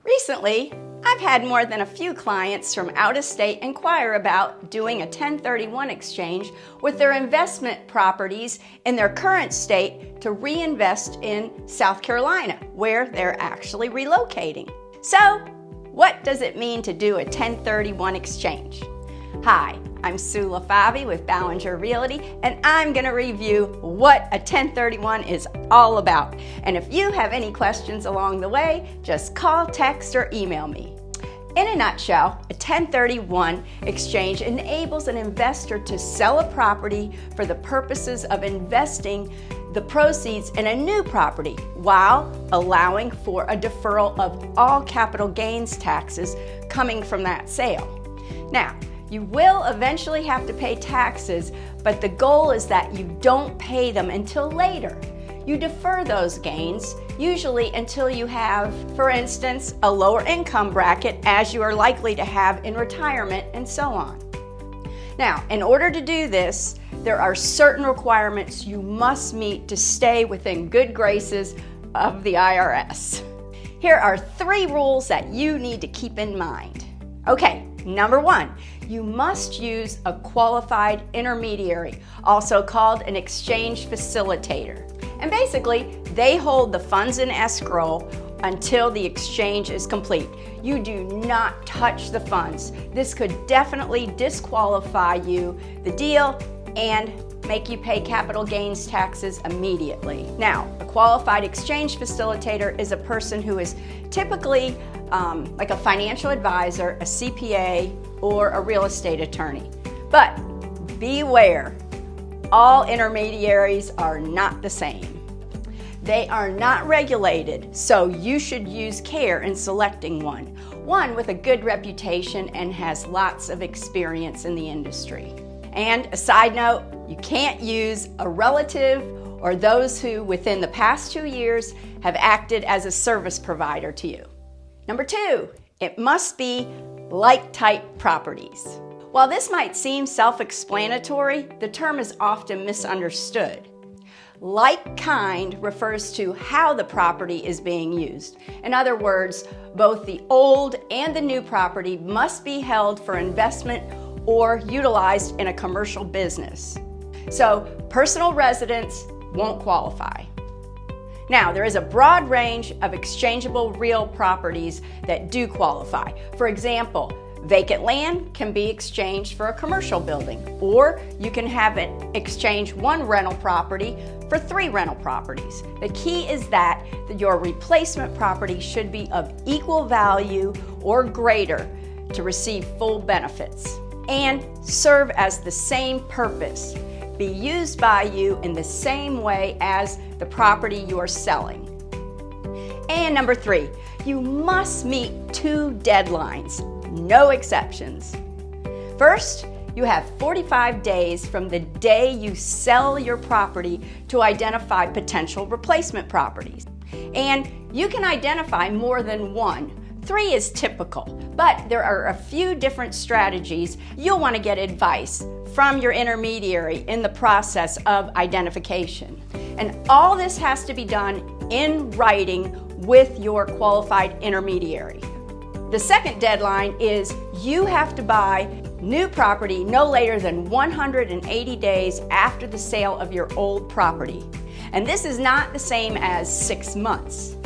Recently, I've had more than a few clients from out of state inquire about doing a 1031 exchange with their investment properties in their current state to reinvest in South Carolina, where they're actually relocating. So, what does it mean to do a 1031 exchange? Hi, I'm Sue LeFavi with Ballinger Realty, and I'm going to review what a 1031 is all about. And if you have any questions along the way, just call, text, or email me. In a nutshell, a 1031 exchange enables an investor to sell a property for the purposes of investing the proceeds in a new property while allowing for a deferral of all capital gains taxes coming from that sale. Now, you will eventually have to pay taxes, but the goal is that you don't pay them until later. You defer those gains, usually until you have, for instance, a lower income bracket as you are likely to have in retirement and so on. Now, in order to do this, there are certain requirements you must meet to stay within good graces of the IRS. Here are 3 rules that you need to keep in mind. Okay, number 1, you must use a qualified intermediary, also called an exchange facilitator. And basically, they hold the funds in escrow until the exchange is complete. You do not touch the funds. This could definitely disqualify you, the deal, and make you pay capital gains taxes immediately. Now, a qualified exchange facilitator is a person who is typically like a financial advisor, a CPA, or a real estate attorney. But beware, all intermediaries are not the same. They are not regulated, so you should use care in selecting one with a good reputation and has lots of experience in the industry. And a side note, you can't use a relative or those who within the past 2 years have acted as a service provider to you. Number 2, it must be like-type properties. While this might seem self-explanatory, the term is often misunderstood. Like-kind refers to how the property is being used. In other words, both the old and the new property must be held for investment or utilized in a commercial business. So, personal residence won't qualify. Now, there is a broad range of exchangeable real properties that do qualify. For example, vacant land can be exchanged for a commercial building, or you can have it exchange 1 rental property for 3 rental properties. The key is that your replacement property should be of equal value or greater to receive full benefits and serve as the same purpose, be used by you in the same way as the property you are selling. And number 3, you must meet 2 deadlines, no exceptions. First, you have 45 days from the day you sell your property to identify potential replacement properties. And you can identify more than 1. 3 is typical, but there are a few different strategies. You'll want to get advice from your intermediary in the process of identification. And all this has to be done in writing with your qualified intermediary. The second deadline is you have to buy new property no later than 180 days after the sale of your old property. And this is not the same as 6 months.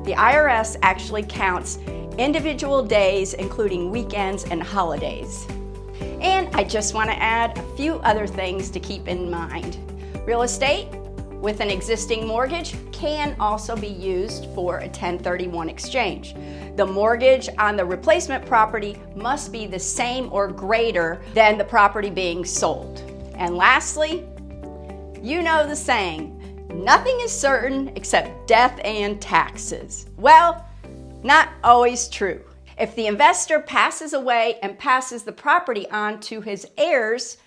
The IRS actually counts individual days, including weekends and holidays. And I just want to add a few other things to keep in mind. Real estate with an existing mortgage can also be used for a 1031 exchange. The mortgage on the replacement property must be the same or greater than the property being sold. And lastly, you know the saying, nothing is certain except death and taxes. Well, not always true. If the investor passes away and passes the property on to his heirs,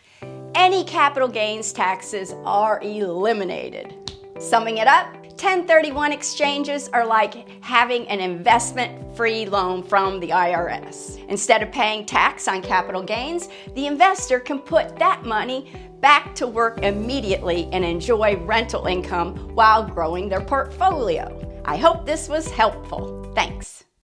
any capital gains taxes are eliminated. Summing it up, 1031 exchanges are like having an investment-free loan from the IRS. Instead of paying tax on capital gains, the investor can put that money back to work immediately and enjoy rental income while growing their portfolio. I hope this was helpful. Thanks.